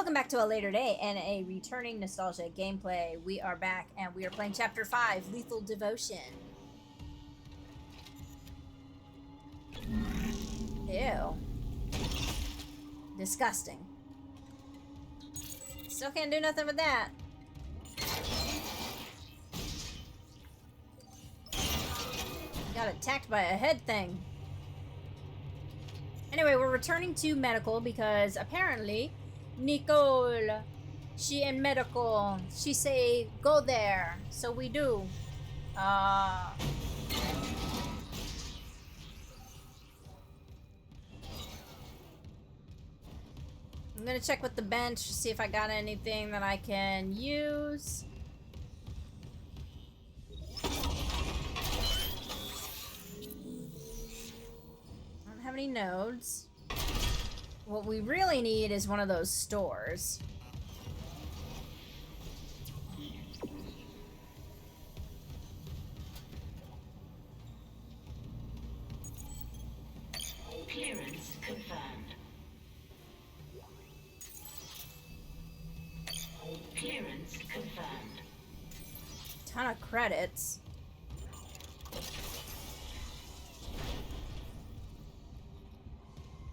Welcome back to a later day and a returning nostalgia gameplay. We are back and we are playing Chapter 5, Lethal Devotion. Ew. Disgusting. Still can't do nothing with that. Got attacked by a head thing. Anyway, we're returning to medical because apparently Nicole, she in medical. She say go there, so we do. I'm gonna check with the bench, see if I got anything that I can use. I don't have any nodes. What we really need is one of those stores. Clearance confirmed. Clearance confirmed. Ton of credits.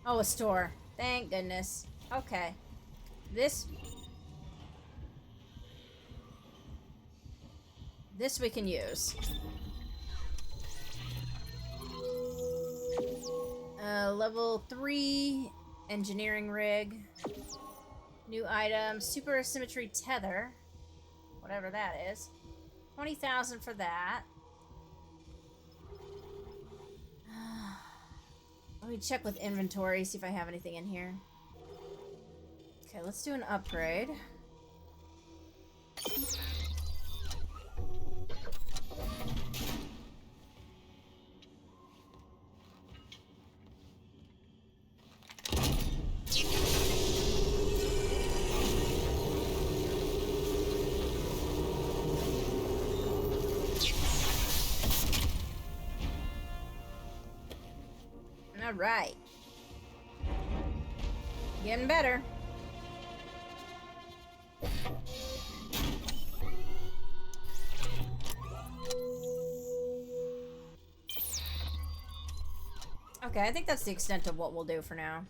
Oh, a store. Thank goodness. Okay. This we can use. Level 3 engineering rig. New item, super symmetry tether. Whatever that is. 20,000 for that. Let me check with inventory, see if I have anything in here. Okay, let's do an upgrade. All right. Getting better. Okay, I think that's the extent of what we'll do for now.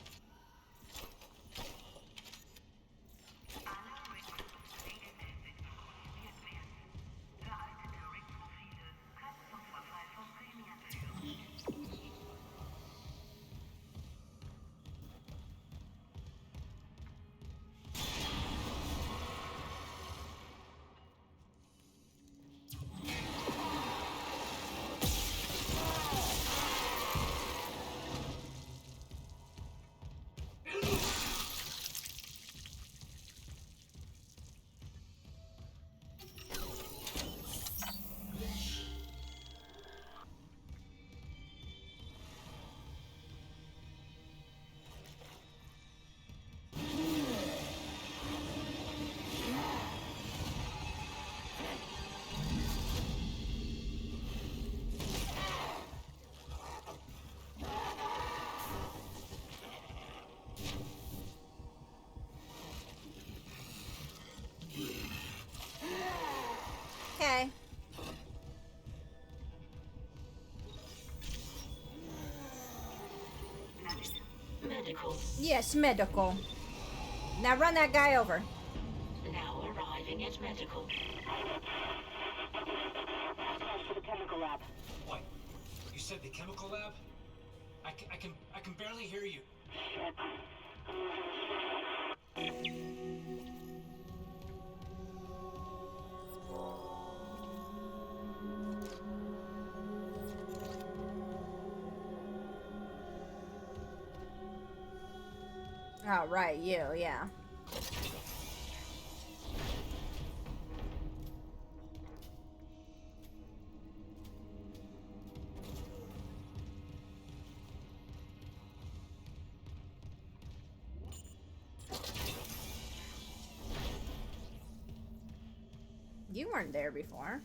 Okay. Medical. Yes, medical. Now run that guy over. Now arriving at medical. To the chemical lab. What? You said the chemical lab? I can barely hear you. Shit. Oh, right, you, yeah. You weren't there before.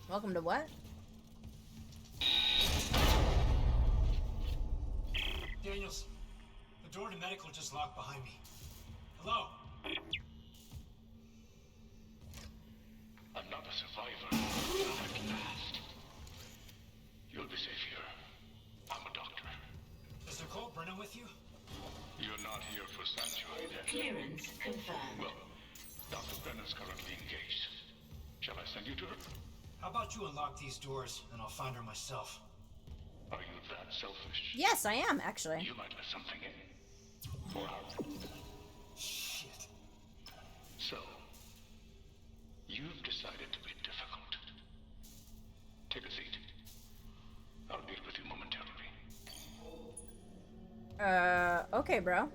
Welcome to what? and medical just locked behind me. Hello? Another survivor. At last. You'll be safe here. I'm a doctor. Is Nicole Brennan with you? You're not here for sanctuary, then? Clearance confirmed. Well, Dr. Brennan's currently engaged. Shall I send you to her? How about you unlock these doors, and I'll find her myself? Are you that selfish? Yes, I am, actually. You might let something in. For her. Shit. So, you've decided to be difficult. Take a seat. I'll deal with you momentarily. Okay, bro.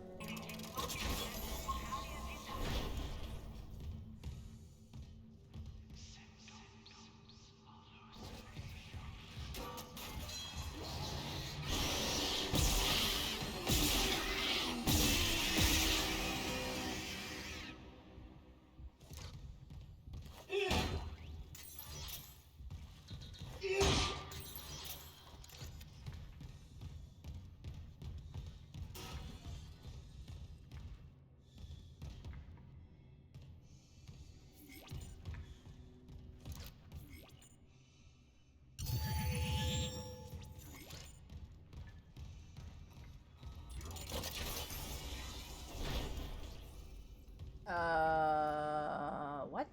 What?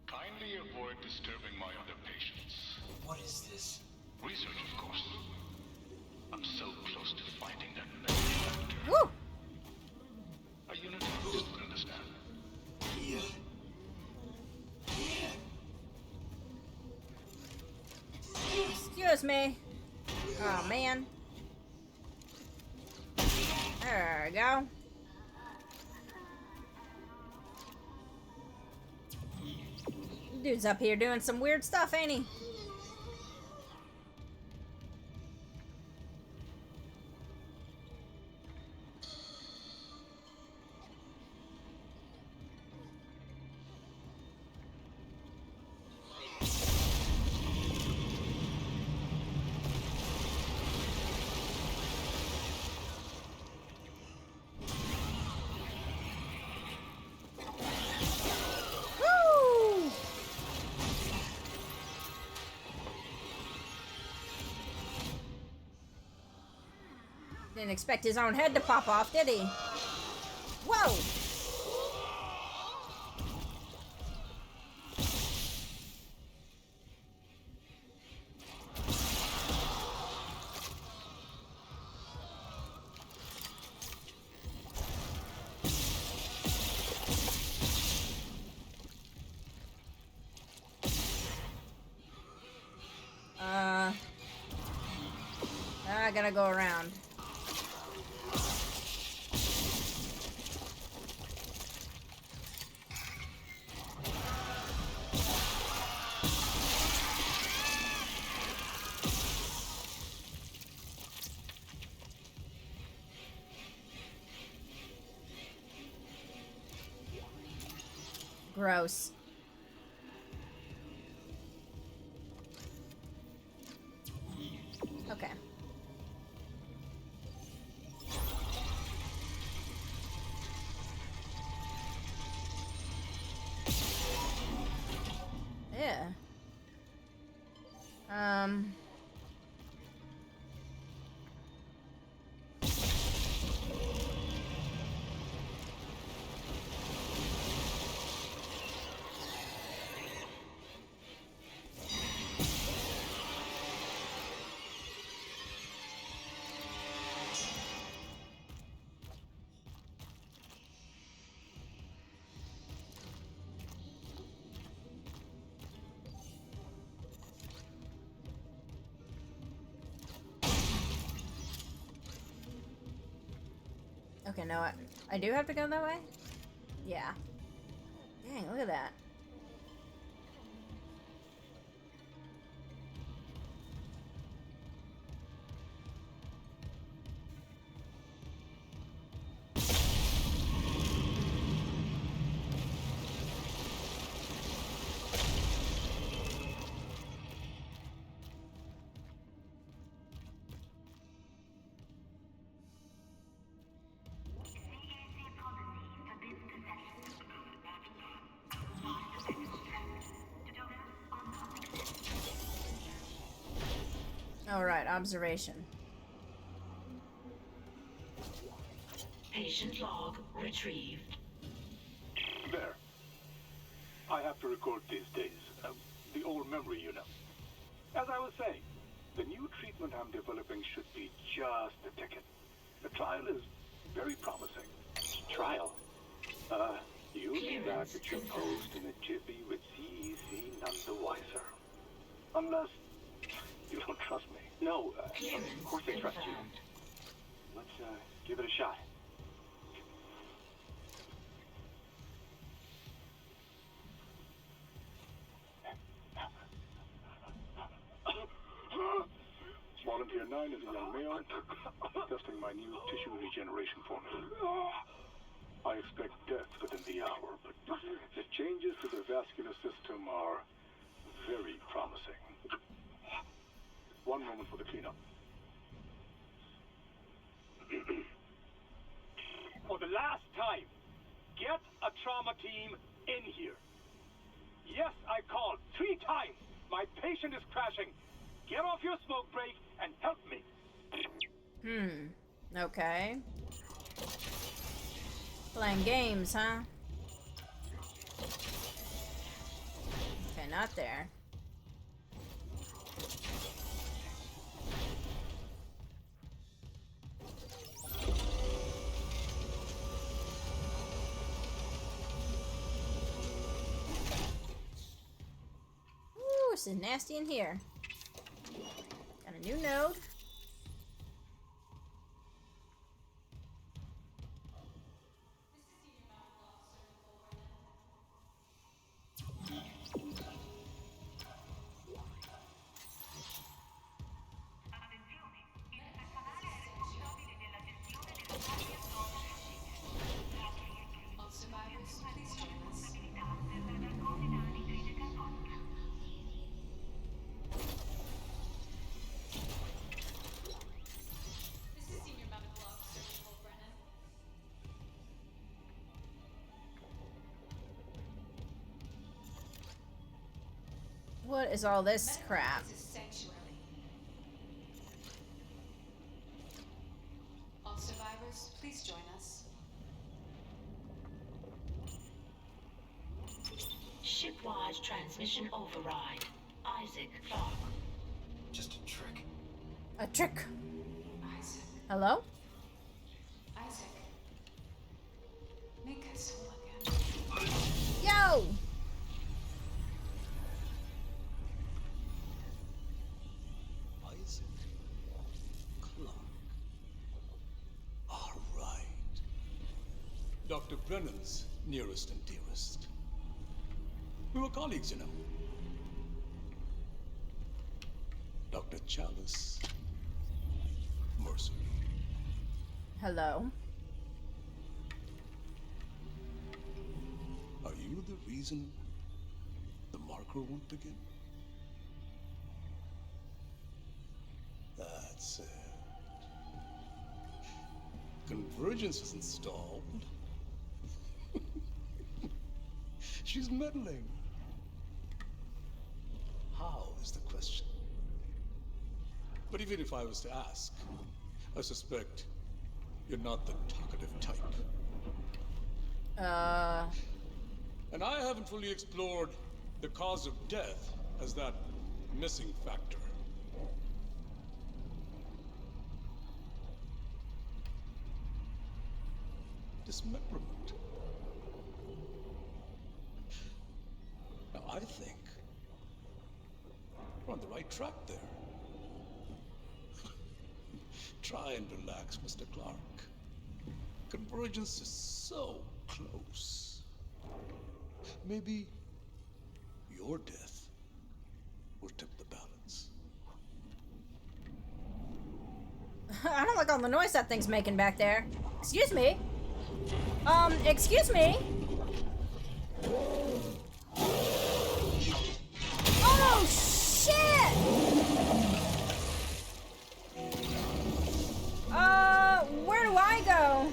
Kindly avoid disturbing my other patients. What is this? Research, of course. I'm so close to finding that medicine. Woo! A unit of just understand. Excuse me. Oh, man. There we go. Dude's up here doing some weird stuff, ain't he? Woo! Didn't expect his own head to pop off, did he? Whoa! I gotta go around. Gross. Okay. Yeah. Okay, no, I do have to go that way? Yeah. Dang, look at that. Alright, observation. Patient log retrieved. There. I have to record these days. The old memory, you know. As I was saying, the new treatment I'm developing should be just the ticket. The trial is very promising. Trial? You'll be back at your post in a jiffy with CEC none the wiser. Unless you don't trust me. No, of course I trust you. Let's, give it a shot. Volunteer 9 is a young male, testing my new tissue regeneration formula. I expect death within the hour, but the changes to the vascular system are very promising. One moment for the cleanup. For the last time, get a trauma team in here. Yes, I called 3 times. My patient is crashing. Get off your smoke break and help me. Okay. Playing games, huh? Okay, not there. Ooh, this is nasty in here. Got a new node. What is all this crap? All survivors, please join us. Shipwide transmission override. Isaac Clark. Just a trick. A trick. Isaac. Hello? Isaac. Make us whole again. Yo! Isaac Clark. All right. Dr. Brennan's nearest and dearest. We were colleagues, you know. Dr. Chalice. Mercer. Hello? Are you the reason the marker won't begin? That's it. Convergence is installed. She's meddling. How is the question? But even if I was to ask, I suspect you're not the talkative type. And I haven't fully explored the cause of death as that missing factor. Dismemberment. Now, I think we're on the right track there. Try and relax, Mr. Clark. Convergence is so close. Maybe your death will tip the balance. I don't like all the noise that thing's making back there. Excuse me? Excuse me? Oh, shit! Where do I go?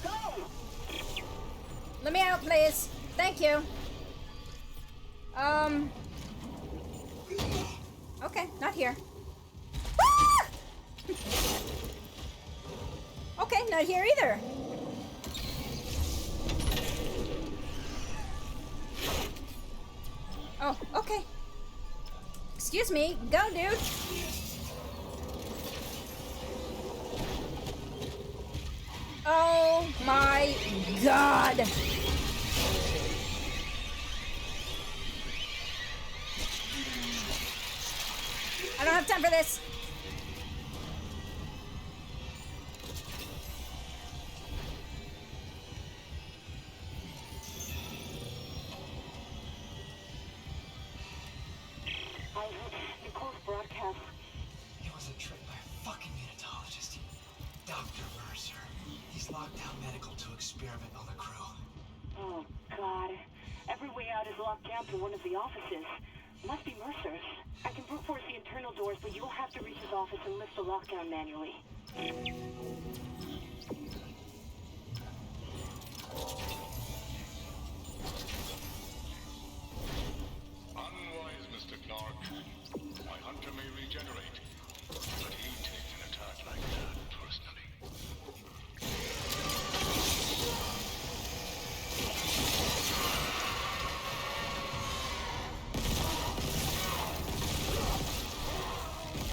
Go! Let me out, please. Thank you. Okay, not here. Ah! Okay, not here either. Oh, okay. Excuse me. Go, dude. Oh my god. I don't have time for this. Isaac, Nicole's broadcast. It was a trick by a fucking unitologist. Dr. Mercer. He's locked down medical to experiment on the crew. Oh, God. Every way out is locked down through one of the offices. Must be Mercer's. I can brute force the internal doors, but you'll have to reach his office and lift the lockdown manually. Unwise, Mr. Clark. My hunter may regenerate, but he takes an attack like that personally.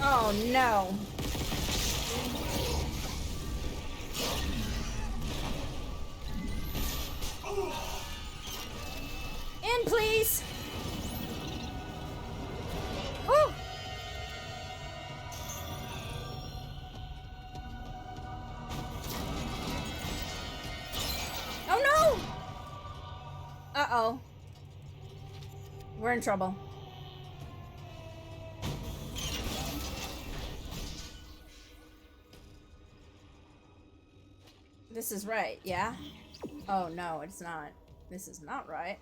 Oh no. In, please. Whew. Oh no. Uh-oh. We're in trouble. This is right, yeah? Oh no, it's not. This is not right.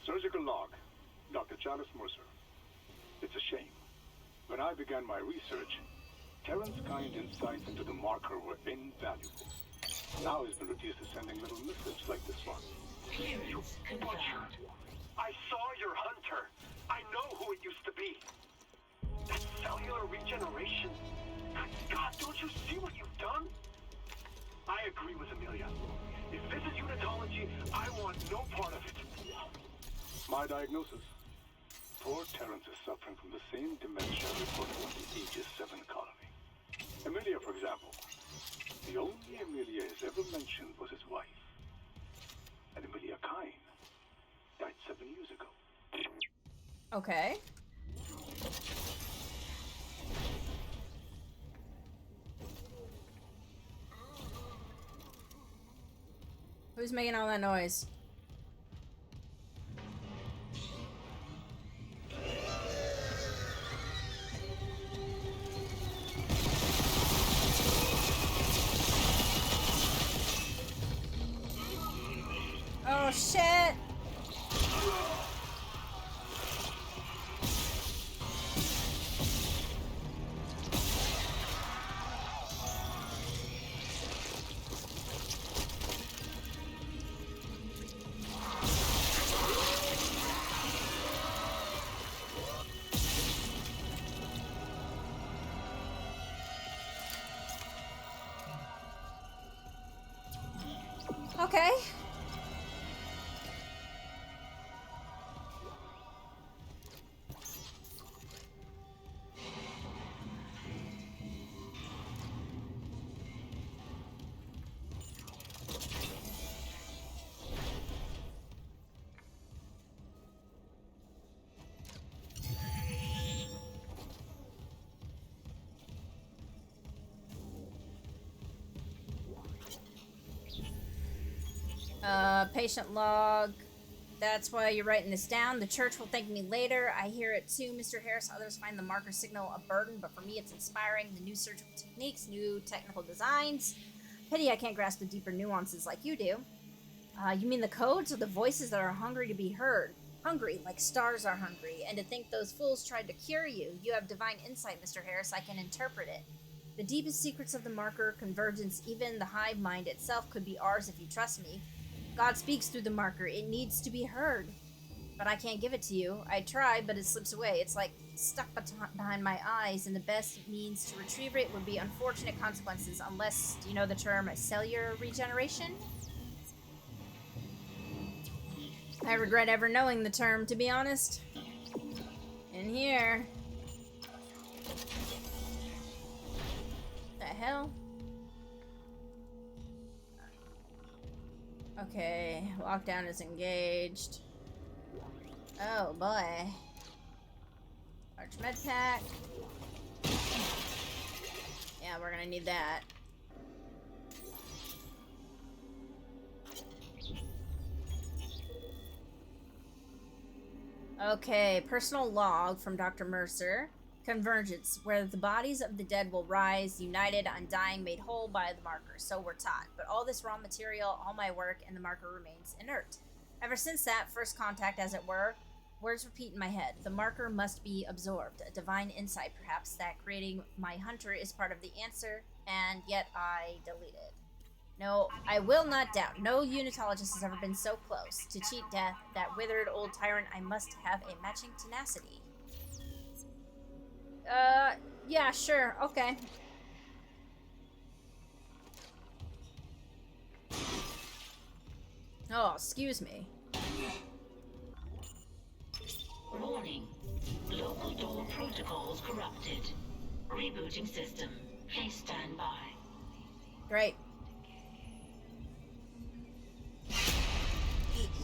Surgical log. Dr. Chalice Mercer. It's a shame. When I began my research, Terran's kind insights into the marker were invaluable. Now he's been reduced to sending little missives like this one. Clearance confirmed. I saw your hunter. I know who it used to be. That cellular regeneration. God, don't you see what you've done? I agree with Amelia. If this is unitology, I want no part of it. My diagnosis. Poor Terrence is suffering from the same dementia reported on the Aegis 7 colony. Amelia, for example. The only Amelia he's ever mentioned was his wife. And Amelia Kine died 7 years ago. Okay. Who's making all that noise? Oh shit! Okay. Patient log. That's why you're writing this down. The church will thank me later. I hear it too, Mr. Harris. Others find the marker signal a burden, but for me it's inspiring. The new surgical techniques, new technical designs. Pity I can't grasp the deeper nuances like you do. You mean the codes or the voices that are hungry to be heard? Hungry, like stars are hungry. And to think those fools tried to cure you. You have divine insight, Mr. Harris. I can interpret it. The deepest secrets of the marker, convergence, even the hive mind itself could be ours if you trust me. God speaks through the marker. It needs to be heard. But I can't give it to you. I tried, but it slips away. It's like stuck behind my eyes, and the best means to retrieve it would be unfortunate consequences, unless, do you know the term cellular regeneration? I regret ever knowing the term, to be honest. In here. The hell? Okay, lockdown is engaged. Oh boy. Large med pack. Yeah, we're gonna need that. Okay, personal log from Dr. Mercer. Convergence, where the bodies of the dead will rise, united, undying, made whole by the marker. So we're taught. But all this raw material, all my work, and the marker remains inert. Ever since that first contact, as it were, words repeat in my head. The marker must be absorbed. A divine insight, perhaps, that creating my hunter is part of the answer, and yet I delete it. No, I will not doubt. No unitologist has ever been so close. To cheat death, that withered old tyrant, I must have a matching tenacity. Yeah, sure, okay. Oh, excuse me. Warning. Local door protocols corrupted. Rebooting system. Please stand by. Great.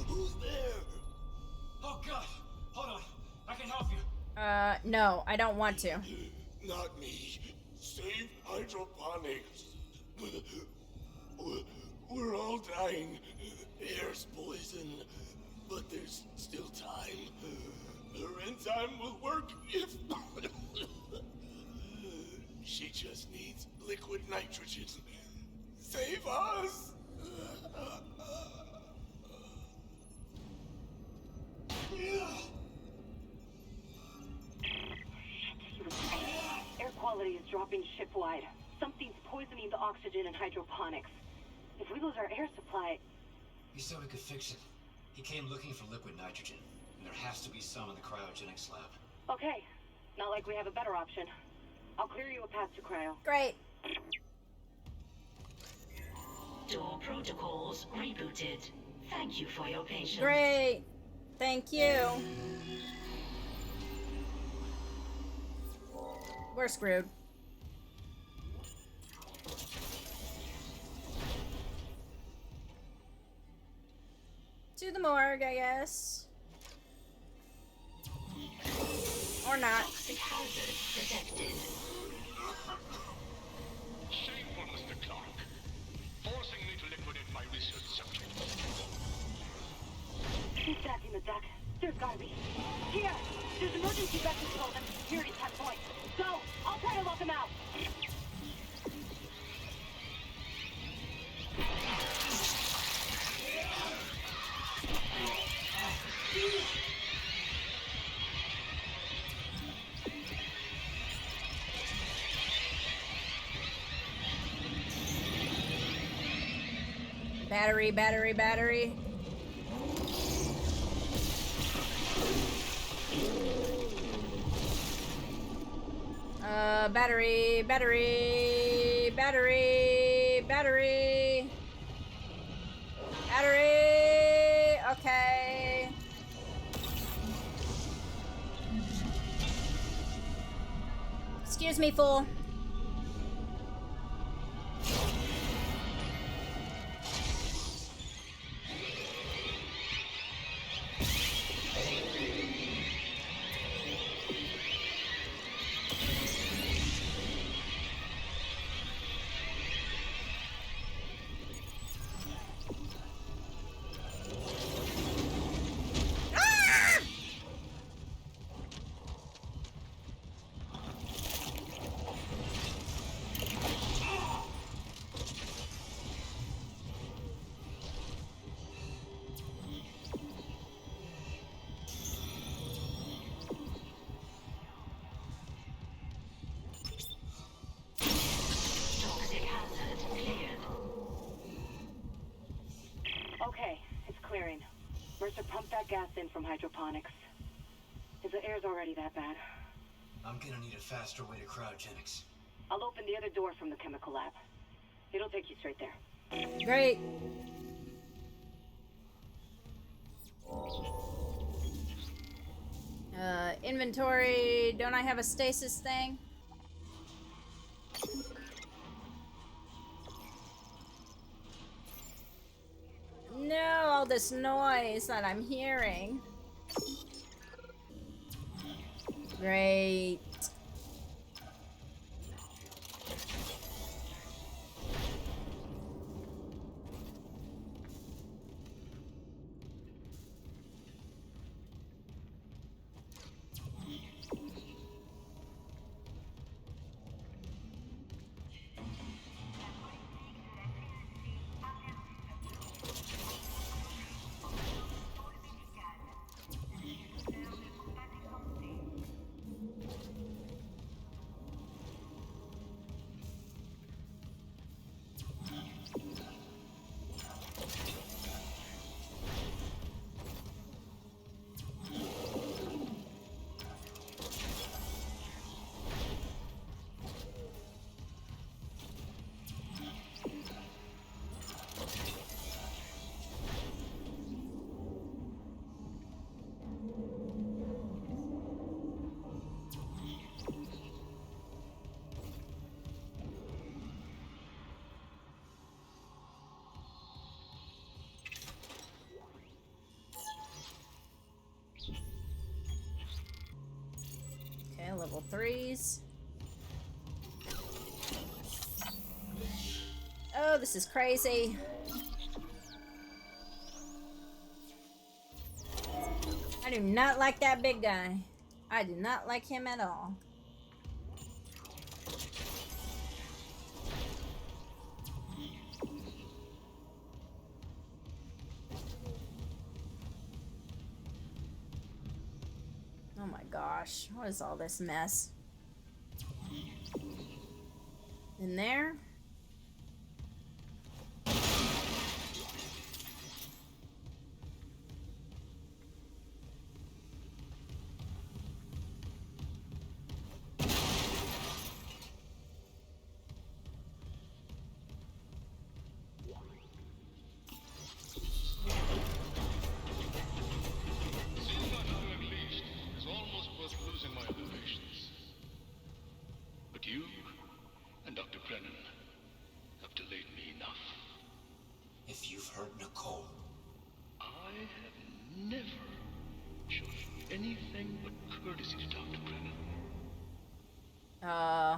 Who's there? Oh god! Hold on. I can help you. No, I don't want to. Not me. Save hydroponics. We're all dying. Air's poison. But there's still time. Her enzyme will work if... She just needs liquid nitrogen. Save us! Air quality is dropping ship-wide. Something's poisoning the oxygen and hydroponics. If we lose our air supply... He said we could fix it. He came looking for liquid nitrogen, and there has to be some in the cryogenics lab. Okay. Not like we have a better option. I'll clear you a path to cryo. Great. Door protocols rebooted. Thank you for your patience. Great. Thank you. We're screwed. To the morgue, I guess. Or not. Toxic hazard detected. Shameful, Mr. Clark. Forcing me to liquidate my research subject. Who's stacking the deck? There's gotta be. Here! There's emergency vector controls and security test points. Go! I'll try to lock them out! Battery, battery, battery. Battery, battery, battery, battery. Battery. Okay. Excuse me, fool. hydroponics. His air's already that bad. I'm gonna need a faster way to cryogenics. I'll open the other door from the chemical lab. It'll take you straight there. Great. Inventory. Don't I have a stasis thing? No, all this noise that I'm hearing. Great. Okay, level 3s. Oh, this is crazy. I do not like that big guy. I do not like him at all. Oh my gosh, what is all this mess? In there?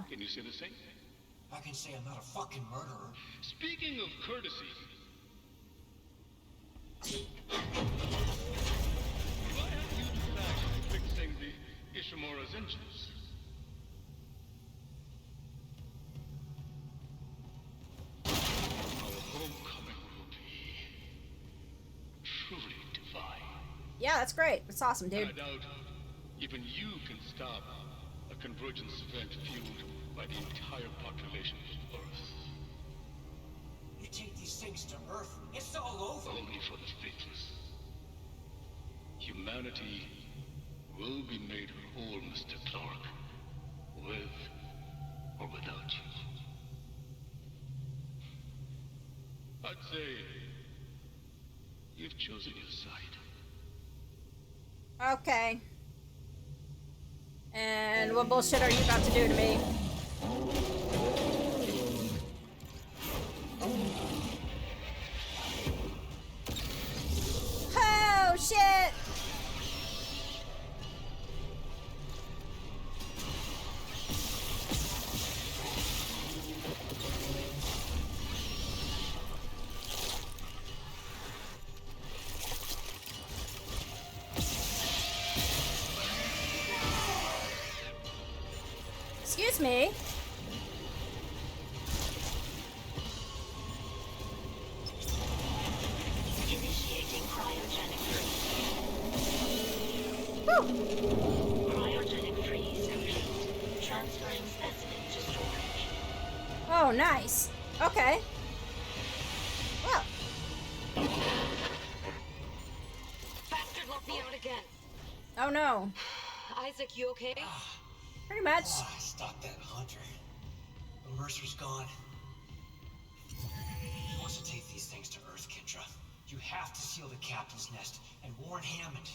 Can you say the same? I can say I'm not a fucking murderer. Speaking of courtesy, why have you tasked fixing the Ishimura's engines? Our homecoming will be truly divine. Yeah, that's great. That's awesome, dude. I doubt even you can stop a convergence event fueled by the entire population of Earth. You take these things to Earth, it's all over. Only for the faithless. Humanity will be made whole, Mr. Clark, with or without you. I'd say you've chosen your side. Okay. And what bullshit are you about to do to me? Oh, shit! Excuse me. Initiating cryogenic freeze. Whew. Cryogenic freeze complete. Transferring specimen to storage. Oh, nice. Okay. Well. Bastard locked me out again. Oh no. Isaac, you okay? Pretty much. Stop that, Hunter. But Mercer's gone. He wants to take these things to Earth, Kendra. You have to seal the captain's nest and warn Hammond.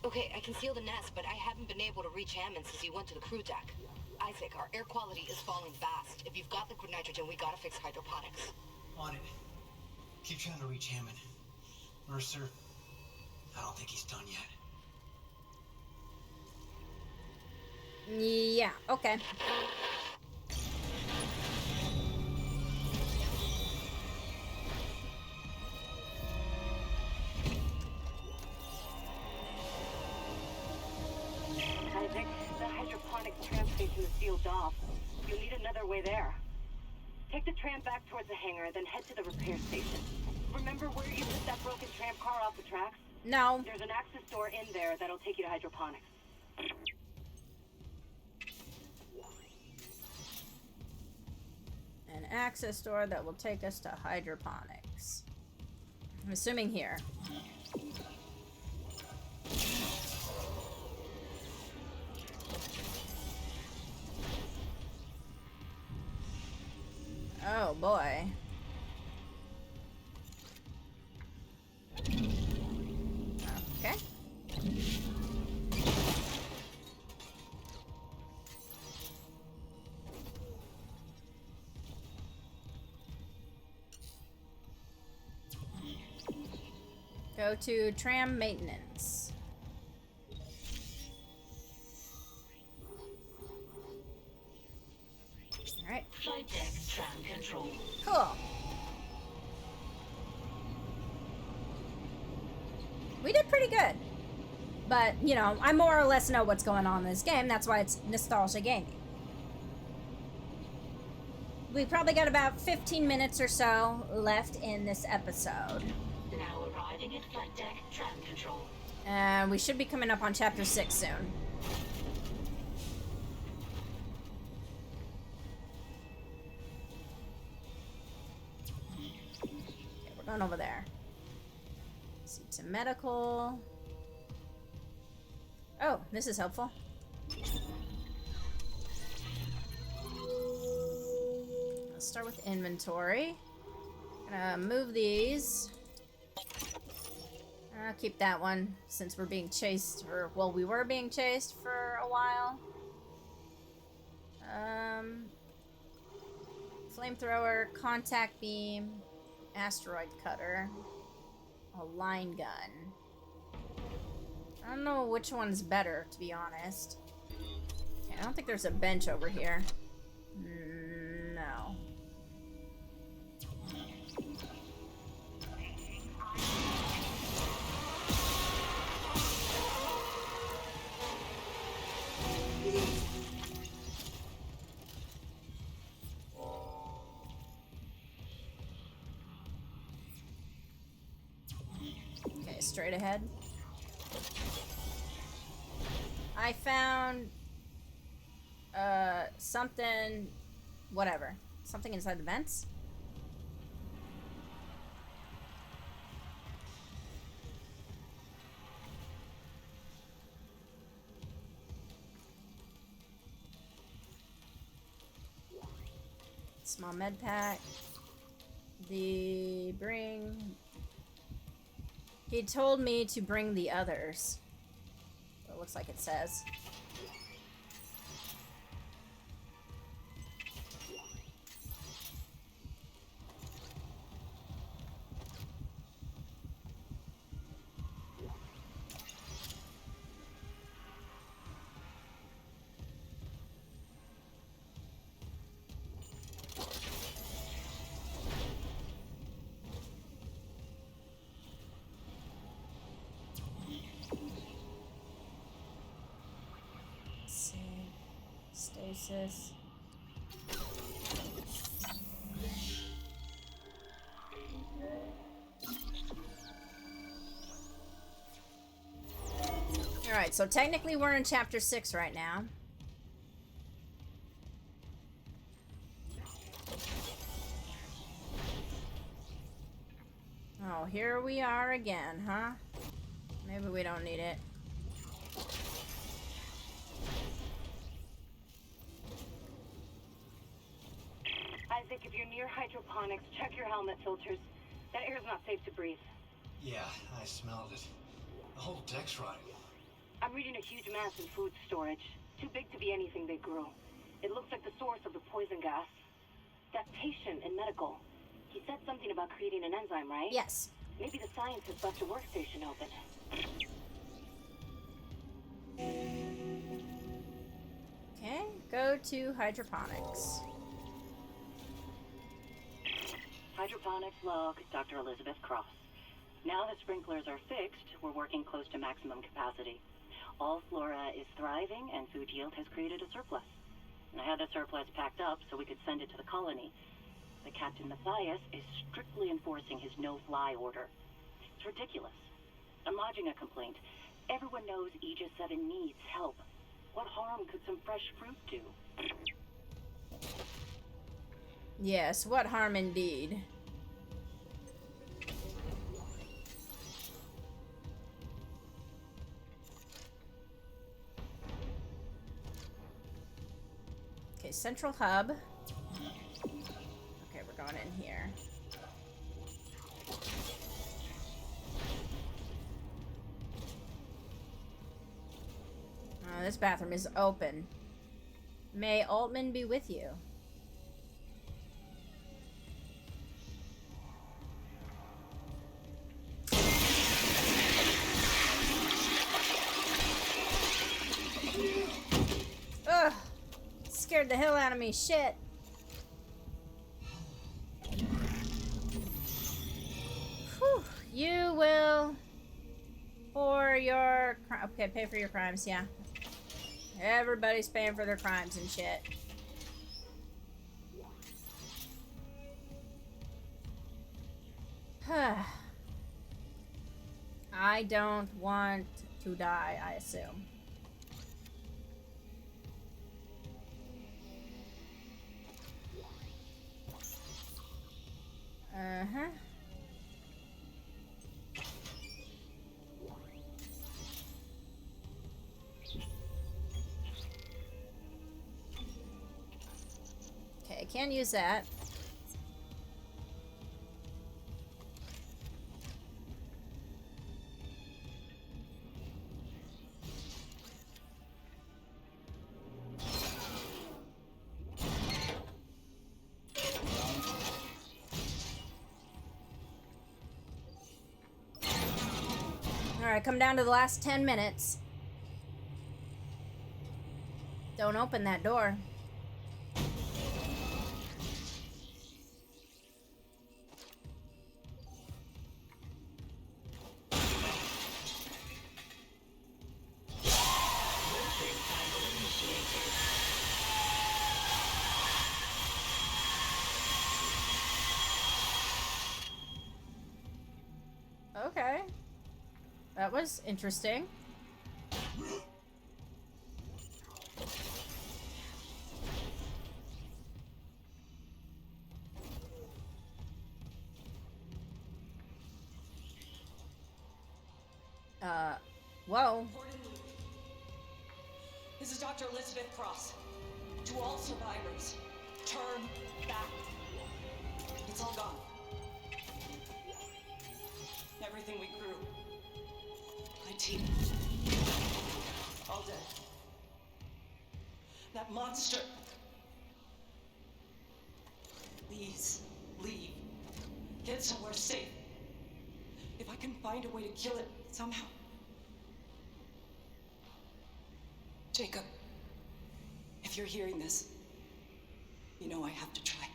Okay, I can seal the nest, but I haven't been able to reach Hammond since he went to the crew deck. Isaac, our air quality is falling fast. If you've got liquid nitrogen, we gotta fix hydroponics. On it. Keep trying to reach Hammond. Mercer, I don't think he's done yet. Yeah, okay. Isaac, the hydroponics tram station is sealed off. You'll need another way there. Take the tram back towards the hangar, then head to the repair station. Remember where you took that broken tram car off the tracks? No. There's an access door in there that'll take you to hydroponics. An access door that will take us to hydroponics. I'm assuming here. Oh boy. Okay. Go to tram maintenance. Alright. Flight deck tram control. Cool. We did pretty good. But, you know, I more or less know what's going on in this game. That's why it's nostalgia gaming. We probably got about 15 minutes or so left in this episode. Now arriving at flight deck tram control. And we should be coming up on chapter 6 soon. Okay, we're going over there. See to medical. Oh, this is helpful. Let's start with inventory. Gonna move these. I'll keep that one since we're being chased, or well, we were being chased for a while. Flamethrower, contact beam, asteroid cutter, a line gun. I don't know which one's better, to be honest. Okay, I don't think there's a bench over here. No. Okay, straight ahead. I found something, whatever. Something inside the vents. Small med pack. He told me to bring the others. It looks like it says. Stasis. Alright, so technically we're in chapter 6 right now. Oh, here we are again, huh? Maybe we don't need it. near hydroponics, check your helmet filters. That air's not safe to breathe. Yeah, I smelled it. The whole deck's rotting. I'm reading a huge mass in food storage. Too big to be anything they grew. It looks like the source of the poison gas. That patient in medical, he said something about creating an enzyme, right? Yes. Maybe the scientists left a workstation open. Okay, go to hydroponics. Hydroponics log, Dr. Elizabeth Cross. Now the sprinklers are fixed, we're working close to maximum capacity. All flora is thriving and food yield has created a surplus. And I had the surplus packed up so we could send it to the colony. But Captain Matthias is strictly enforcing his no-fly order. It's ridiculous. I'm lodging a complaint. Everyone knows Aegis 7 needs help. What harm could some fresh fruit do? Yes, what harm indeed. Okay, central hub. Okay, we're going in here. Oh, this bathroom is open. May Altman be with you. Ugh! Scared the hell out of me. Shit. Whew. You will for your okay, pay for your crimes, yeah. Everybody's paying for their crimes and shit. I don't want to die, I assume. Uh-huh. Okay, can't use that. Alright, come down to the last 10 minutes. Don't open that door. Okay. That was interesting. Whoa. This is Dr. Elizabeth Cross. To all survivors, turn back. It's all gone. Everything we grew. My team. All dead. That monster. Please, leave. Get somewhere safe. If I can find a way to kill it somehow. Jacob, if you're hearing this, you know I have to try.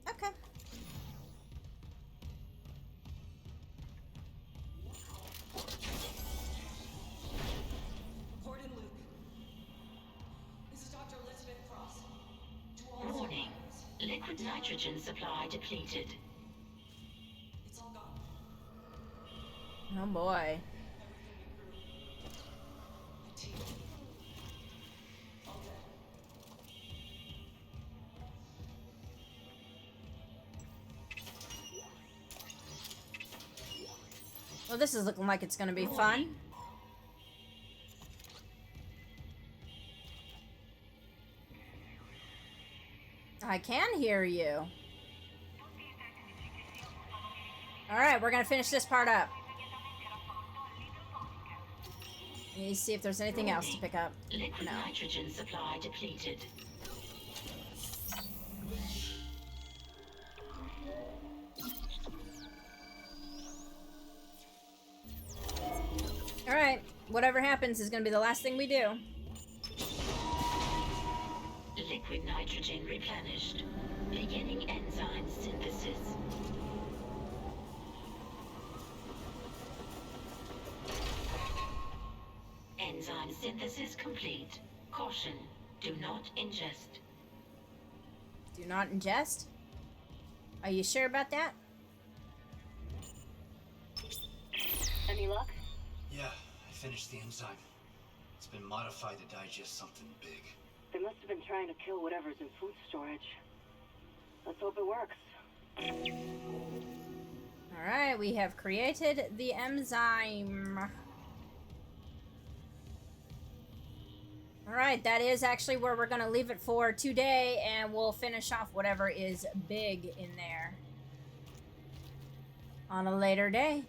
Okay. Report in Luke. This is Dr. Elizabeth Cross. To all Warning. survivors. Liquid nitrogen supply depleted. It's all gone. Oh boy. My team. All dead. Well, this is looking like it's gonna be fun. I can hear you. Alright, we're gonna finish this part up. Let me see if there's anything else to pick up. Liquid No. nitrogen supply depleted. Alright, whatever happens is gonna be the last thing we do. Liquid nitrogen replenished. Beginning enzyme synthesis. Enzyme synthesis complete. Caution, do not ingest. Do not ingest? Are you sure about that? Any luck? Yeah, I finished the enzyme. It's been modified to digest something big. They must have been trying to kill whatever's in food storage. Let's hope it works. Alright, we have created the enzyme. Alright, that is actually where we're going to leave it for today, and we'll finish off whatever is big in there on a later day.